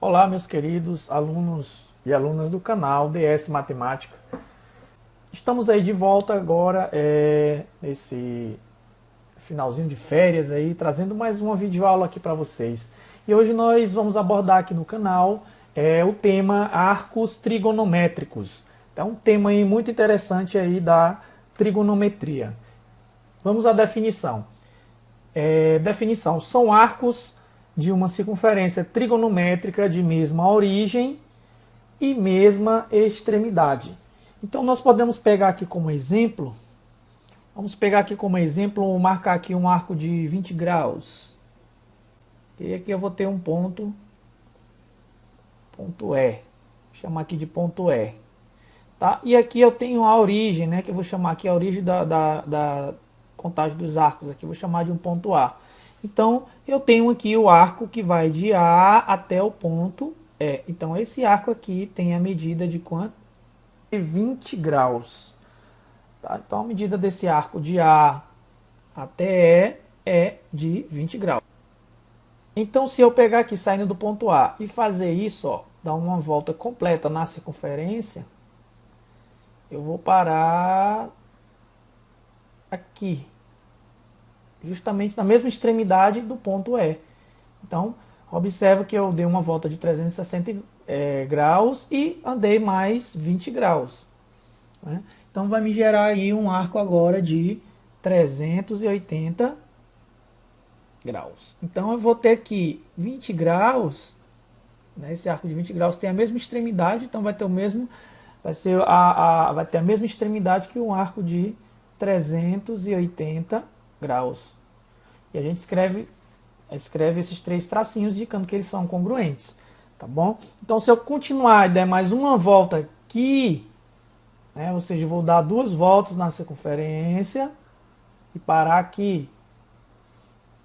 Olá, meus queridos alunos e alunas do canal DS Matemática. Estamos aí de volta agora, nesse finalzinho de férias aí, trazendo mais uma videoaula aqui para vocês. E hoje nós vamos abordar aqui no canal o tema arcos trigonométricos. É um tema aí muito interessante aí da trigonometria. Vamos à definição. Definição: são arcos de uma circunferência trigonométrica de mesma origem e mesma extremidade. Então nós podemos pegar aqui como exemplo, marcar aqui um arco de 20 graus. E aqui eu vou ter um ponto E. Vou chamar aqui de ponto E. Tá? E aqui eu tenho a origem, né, que eu vou chamar aqui a origem da contagem dos arcos. Aqui eu vou chamar de um ponto A. Então eu tenho aqui o arco que vai de A até o ponto E. Então esse arco aqui tem a medida de quanto? De 20 graus. Tá? Então a medida desse arco de A até E é de 20 graus. Então se eu pegar aqui saindo do ponto A e fazer isso, ó, dar uma volta completa na circunferência, eu vou parar aqui, justamente na mesma extremidade do ponto E. Então, observa que eu dei uma volta de 360 graus e andei mais 20 graus. Né? Então, vai me gerar aí um arco agora de 380 graus. Então, eu vou ter aqui 20 graus, né? Esse arco de 20 graus tem a mesma extremidade, então vai ter o mesmo, vai ter a mesma extremidade que um arco de 380 graus. E a gente escreve esses três tracinhos indicando que eles são congruentes, tá bom? Então se eu continuar e der mais uma volta aqui, né, ou seja, eu vou dar duas voltas na circunferência e parar aqui,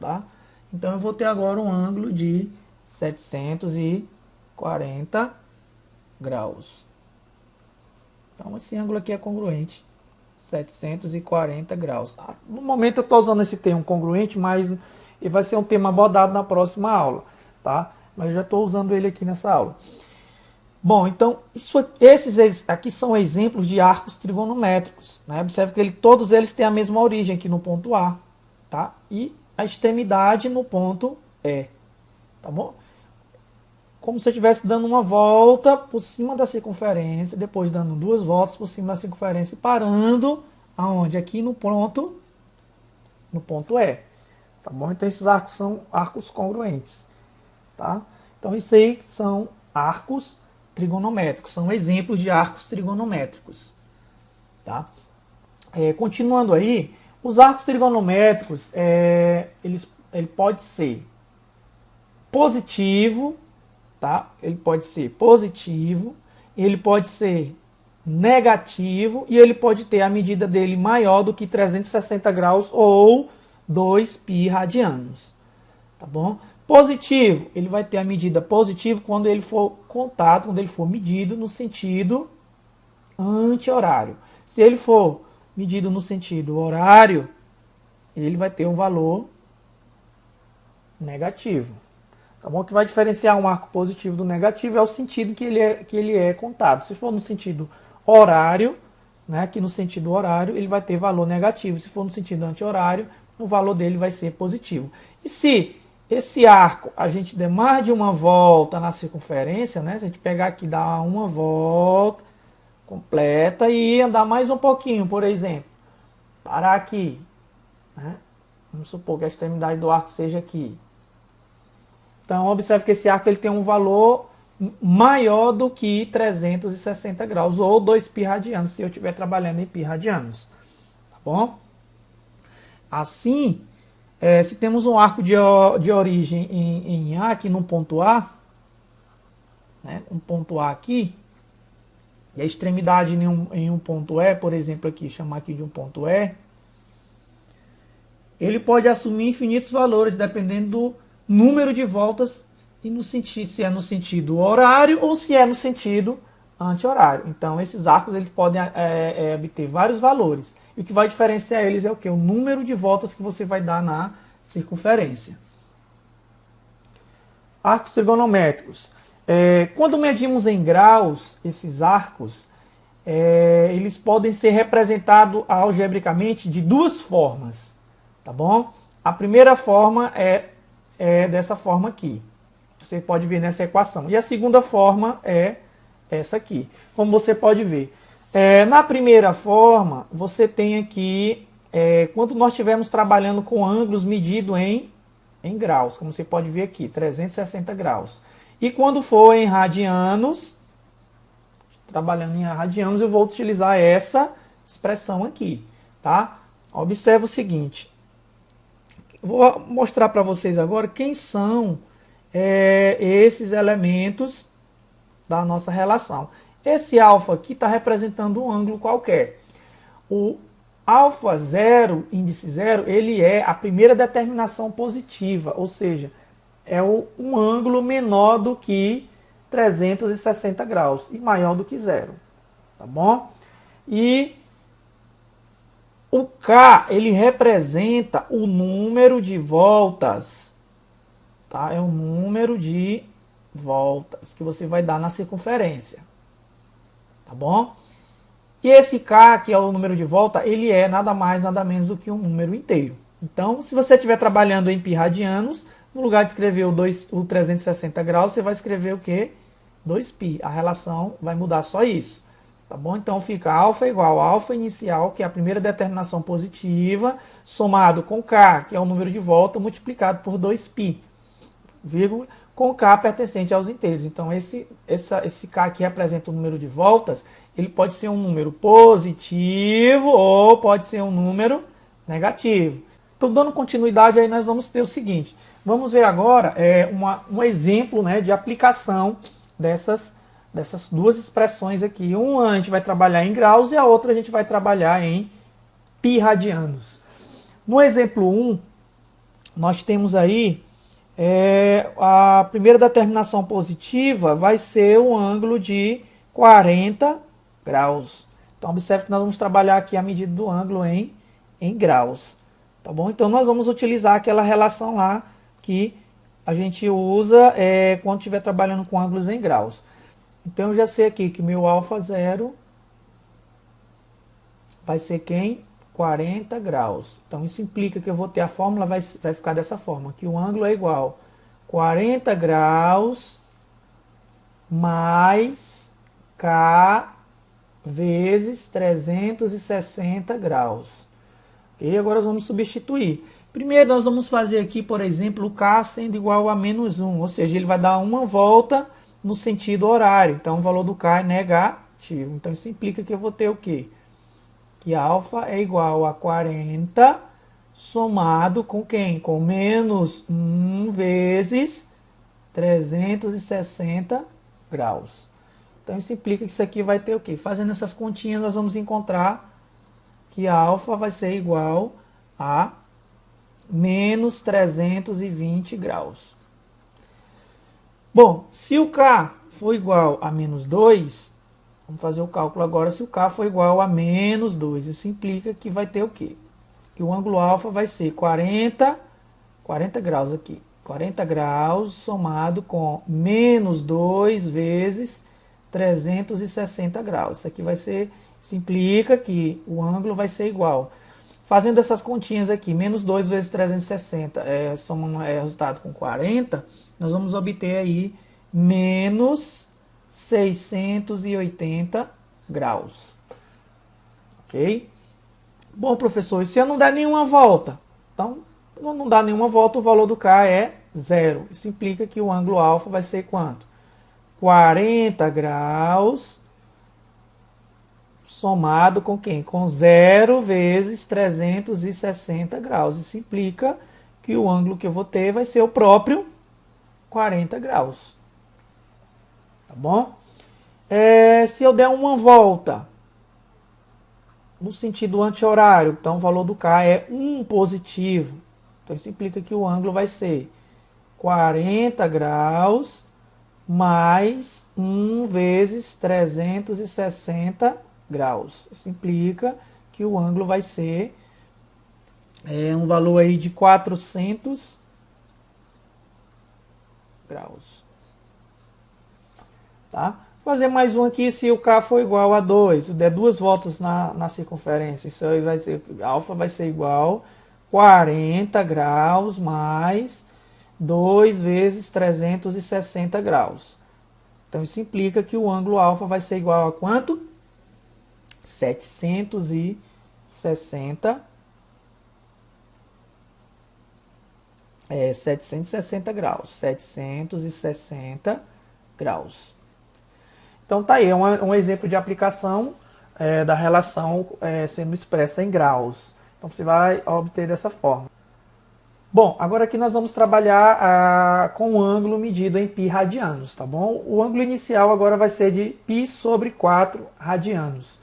tá? Então eu vou ter agora um ângulo de 740 graus. Então esse ângulo aqui é congruente, 740 graus. No momento eu estou usando esse termo congruente, mas ele vai ser um tema abordado na próxima aula, tá? Mas eu já estou usando ele aqui nessa aula. Bom, então esses aqui são exemplos de arcos trigonométricos, né? Observe que todos eles têm a mesma origem aqui no ponto A, tá? E a extremidade no ponto E, tá bom? Como se eu estivesse dando uma volta por cima da circunferência, depois dando duas voltas por cima da circunferência e parando aonde? Aqui no ponto E. Tá bom? Então esses arcos são arcos congruentes. Tá? Então isso aí são arcos trigonométricos, são exemplos de arcos trigonométricos. Tá? Continuando aí, os arcos trigonométricos, ele pode ser positivo, tá? Ele pode ser positivo, ele pode ser negativo e ele pode ter a medida dele maior do que 360 graus ou 2π radianos, tá bom? Positivo, ele vai ter a medida positiva quando ele for contado, quando ele for medido no sentido anti-horário. Se ele for medido no sentido horário, ele vai ter um valor negativo. Tá bom? O que vai diferenciar um arco positivo do negativo é o sentido que ele é contado. Se for no sentido horário, né, que no sentido horário ele vai ter valor negativo. Se for no sentido anti-horário, o valor dele vai ser positivo. E se esse arco a gente der mais de uma volta na circunferência, né, se a gente pegar aqui, dar uma volta completa e andar mais um pouquinho, por exemplo, parar aqui, né, vamos supor que a extremidade do arco seja aqui. Então, observe que esse arco ele tem um valor maior do que 360 graus, ou 2π radianos, se eu estiver trabalhando em π radianos. Tá bom? Assim, se temos um arco de origem em A, aqui no ponto A, né, um ponto A aqui, e a extremidade em um ponto E, por exemplo, aqui, chamar aqui de um ponto E, ele pode assumir infinitos valores, dependendo do número de voltas e no sentido, se é no sentido horário ou se é no sentido anti-horário. Então esses arcos eles podem obter vários valores. E o que vai diferenciar eles é o que? O número de voltas que você vai dar na circunferência. Arcos trigonométricos. Quando medimos em graus esses arcos, eles podem ser representados algebricamente de duas formas, tá bom? A primeira forma é dessa forma aqui. Você pode ver nessa equação. E a segunda forma é essa aqui. Como você pode ver. Na primeira forma, você tem aqui, quando nós estivermos trabalhando com ângulos medidos em graus, como você pode ver aqui, 360 graus. E quando for em radianos, trabalhando em radianos, eu vou utilizar essa expressão aqui, tá? Observe o seguinte. Vou mostrar para vocês agora quem são esses elementos da nossa relação. Esse alfa aqui está representando um ângulo qualquer. O alfa zero, índice zero, ele é a primeira determinação positiva, ou seja, é um ângulo menor do que 360 graus e maior do que zero, tá bom? E o K, ele representa o número de voltas, tá? É o número de voltas que você vai dar na circunferência, tá bom? E esse K, que é o número de volta, ele é nada mais, nada menos do que um número inteiro. Então, se você estiver trabalhando em pi radianos, no lugar de escrever o 360 graus, você vai escrever o quê? 2π. A relação vai mudar só isso. Tá bom? Então fica alfa igual a alfa inicial, que é a primeira determinação positiva, somado com K, que é o número de volta, multiplicado por 2π, vírgula, com K pertencente aos inteiros. Então esse K que representa o número de voltas, ele pode ser um número positivo ou pode ser um número negativo. Então, dando continuidade, aí nós vamos ter o seguinte. Vamos ver agora um exemplo, né, de aplicação dessas duas expressões aqui. Uma a gente vai trabalhar em graus e a outra a gente vai trabalhar em pi radianos. No exemplo 1, nós temos aí a primeira determinação positiva vai ser um ângulo de 40 graus. Então, observe que nós vamos trabalhar aqui a medida do ângulo em graus. Tá bom? Então, nós vamos utilizar aquela relação lá que a gente usa quando estiver trabalhando com ângulos em graus. Então, eu já sei aqui que meu alfa zero vai ser quem? 40 graus. Então, isso implica que eu vou ter a fórmula, vai ficar dessa forma, que o ângulo é igual a 40 graus mais K vezes 360 graus. E agora nós vamos substituir. Primeiro nós vamos fazer aqui, por exemplo, o K sendo igual a menos 1, ou seja, ele vai dar uma volta no sentido horário. Então o valor do K é negativo. Então isso implica que eu vou ter o quê? Que alfa é igual a 40 somado com quem? Com menos 1 vezes 360 graus. Então isso implica que isso aqui vai ter o quê? Fazendo essas continhas nós vamos encontrar que a alfa vai ser igual a menos 320 graus. Bom, se o K for igual a menos 2, vamos fazer o cálculo agora se o K for igual a menos 2. Isso implica que vai ter o quê? Que o ângulo alfa vai ser 40 graus aqui. 40 graus somado com menos 2 vezes 360 graus. Isso aqui vai ser, isso implica que o ângulo vai ser igual. Fazendo essas continhas aqui, menos 2 vezes 360, somando resultado com 40, nós vamos obter aí menos 680 graus. Ok? Bom, professor, e se eu não der nenhuma volta? Então, quando não dá nenhuma volta, o valor do K é zero. Isso implica que o ângulo alfa vai ser quanto? 40 graus somado com quem? Com 0 vezes 360 graus. Isso implica que o ângulo que eu vou ter vai ser o próprio 40 graus. Tá bom? Se eu der uma volta no sentido anti-horário, então o valor do K é 1 positivo. Então isso implica que o ângulo vai ser 40 graus mais 1 vezes 360 graus. Isso implica que o ângulo vai ser um valor aí de 400 graus. Tá? Vou fazer mais um aqui se o K for igual a 2. Se der duas voltas na circunferência, isso aí vai ser, alfa vai ser igual a 40 graus mais 2 vezes 360 graus. Então isso implica que o ângulo alfa vai ser igual a quanto? 760 760 graus. 760 graus. Então tá aí, um exemplo de aplicação da relação sendo expressa em graus. Então você vai obter dessa forma. Bom, agora aqui nós vamos trabalhar com o ângulo medido em π radianos, tá bom? O ângulo inicial agora vai ser de π sobre 4 radianos.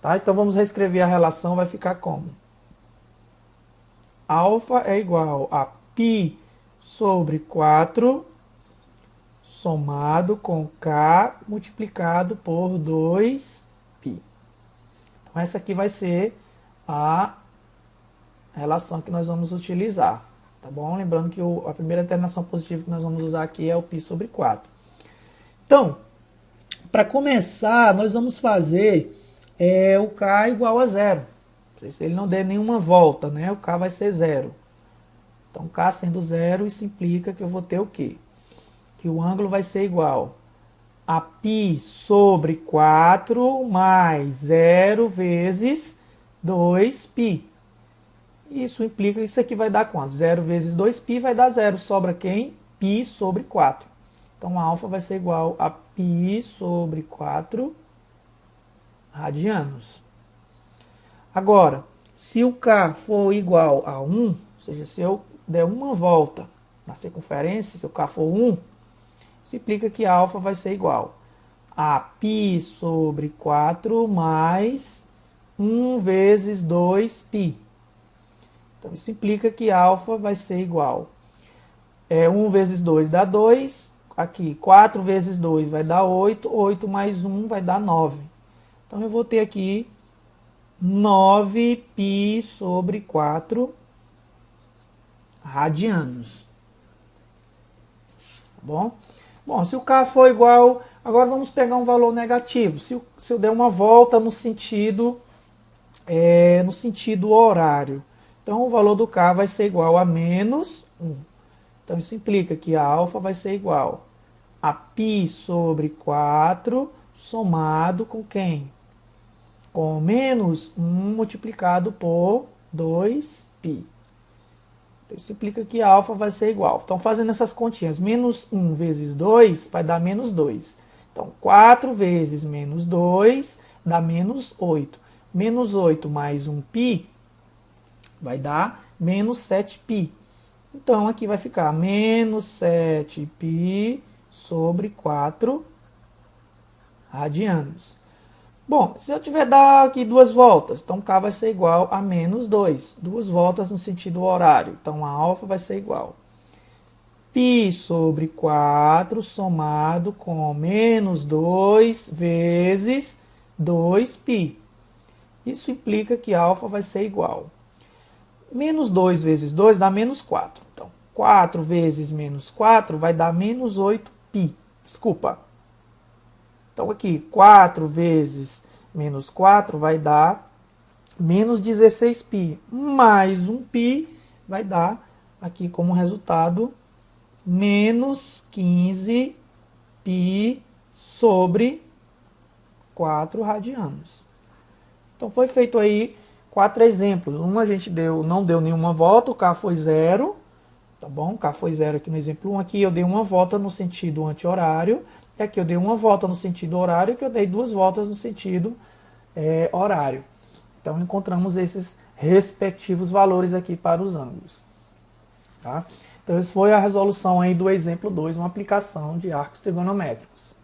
Tá? Então vamos reescrever a relação, vai ficar como? Alfa é igual a π sobre 4 somado com K multiplicado por 2π. Então essa aqui vai ser a relação que nós vamos utilizar. Tá bom? Lembrando que a primeira terminação positiva que nós vamos usar aqui é o π sobre 4. Então, para começar, nós vamos fazer o K igual a zero. Se ele não der nenhuma volta, né, o K vai ser zero. Então, K sendo zero, isso implica que eu vou ter o quê? Que o ângulo vai ser igual a π sobre 4 mais 0 vezes 2π. Isso implica que isso aqui vai dar quanto? 0 vezes 2π vai dar 0. Sobra quem? π sobre 4. Então, a alfa vai ser igual a π sobre 4 radianos. Agora, se o K for igual a 1, ou seja, se eu der uma volta na circunferência, se o K for 1, isso implica que a alfa vai ser igual a π sobre 4 mais 1 vezes 2π. Então, isso implica que alfa vai ser igual 1 vezes 2 dá 2, aqui 4 vezes 2 vai dar 8, 8 mais 1 vai dar 9. Então, eu vou ter aqui 9π sobre 4 radianos. Tá bom? Bom, se o K for igual, agora vamos pegar um valor negativo. Se eu der uma volta no sentido horário, então o valor do K vai ser igual a menos 1. Então isso implica que a alfa vai ser igual a π sobre 4 somado com quem? Com menos 1 multiplicado por 2π. Então, isso implica que a alfa vai ser igual. Então, fazendo essas continhas, menos 1 vezes 2 vai dar menos 2. Então, 4 vezes menos 2 dá menos 8. Menos 8 mais 1π vai dar menos 7π. Então, aqui vai ficar menos 7π sobre 4 radianos. Bom, se eu tiver dar aqui duas voltas, então K vai ser igual a menos 2. Duas voltas no sentido horário. Então, a alfa vai ser igual π sobre 4 somado com menos 2 vezes 2π. Isso implica que alfa vai ser igual. Menos 2 vezes 2 dá menos 4. Então, 4 vezes menos 4 vai dar menos 8π. Desculpa. Então, aqui, 4 vezes menos 4 vai dar menos 16π. Mais 1π vai dar, aqui como resultado, menos 15π sobre 4 radianos. Então, foi feito aí 4 exemplos. Um a gente não deu nenhuma volta, o K foi 0. Tá bom? K foi 0 aqui no exemplo 1. Aqui eu dei uma volta no sentido anti-horário. E aqui eu dei uma volta no sentido horário, e aqui eu dei duas voltas no sentido horário. Então, encontramos esses respectivos valores aqui para os ângulos. Tá? Então, essa foi a resolução aí do exemplo 2, uma aplicação de arcos trigonométricos.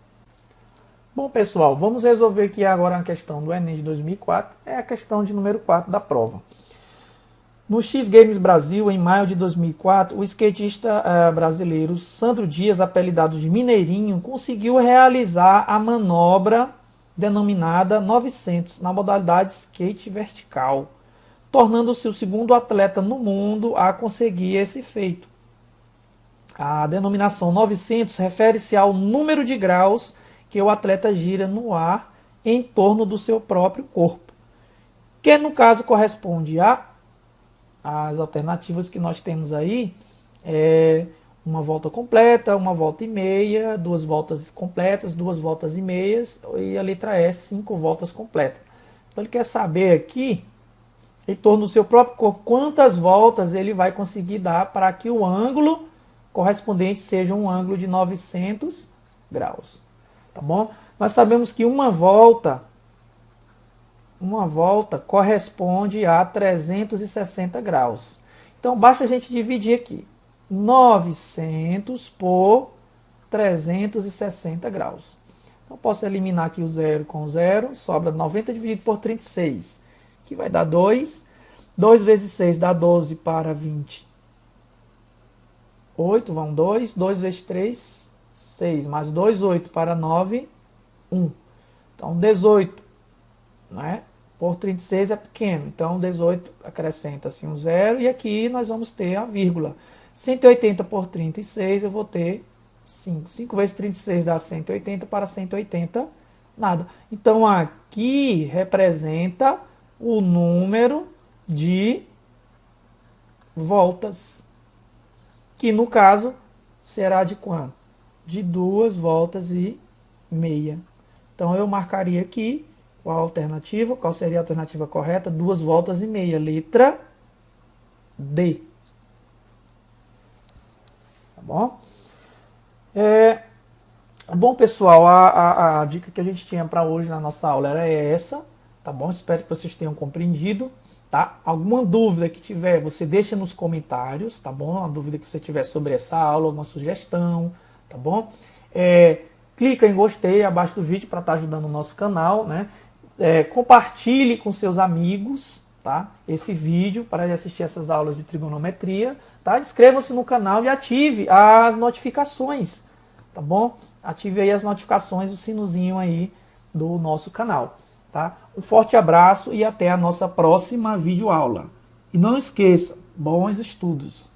Bom, pessoal, vamos resolver aqui agora a questão do Enem de 2004. É a questão de número 4 da prova. No X Games Brasil, em maio de 2004, o skatista brasileiro Sandro Dias, apelidado de Mineirinho, conseguiu realizar a manobra denominada 900 na modalidade skate vertical, tornando-se o segundo atleta no mundo a conseguir esse feito. A denominação 900 refere-se ao número de graus que o atleta gira no ar em torno do seu próprio corpo, que no caso corresponde às alternativas que nós temos aí, uma volta completa, uma volta e meia, duas voltas completas, duas voltas e meias, e a letra E, 5 voltas completas. Então ele quer saber aqui, em torno do seu próprio corpo, quantas voltas ele vai conseguir dar para que o ângulo correspondente seja um ângulo de 900 graus. Tá bom? Nós sabemos que uma volta corresponde a 360 graus. Então basta a gente dividir aqui. 900 por 360 graus. Então posso eliminar aqui o 0 com o 0, sobra 90 dividido por 36, que vai dar 2. 2 vezes 6 dá 12 para 28, vão 2. 2 vezes 3, 6, mais 2, 8 para 9, 1. Então 18, né? Por 36 é pequeno, então 18 acrescenta-se um 0, e aqui nós vamos ter a vírgula. 180 por 36 eu vou ter 5. 5 vezes 36 dá 180, para 180 nada. Então aqui representa o número de voltas, que no caso será de quanto? De 2 voltas e meia. Então eu marcaria aqui qual a alternativa, qual seria a alternativa correta? 2 voltas e meia, letra D. Tá bom? Bom, pessoal, a dica que a gente tinha para hoje na nossa aula era essa, tá bom? Espero que vocês tenham compreendido, tá? Alguma dúvida que tiver, você deixa nos comentários, tá bom? Uma dúvida que você tiver sobre essa aula, alguma sugestão, tá bom? Clica em gostei abaixo do vídeo para estar ajudando o nosso canal, né? Compartilhe com seus amigos, tá? Esse vídeo para assistir essas aulas de trigonometria, tá? Inscreva-se no canal e ative as notificações, tá bom? Ative aí as notificações, o sinozinho aí do nosso canal, tá? Um forte abraço e até a nossa próxima videoaula. E não esqueça, bons estudos!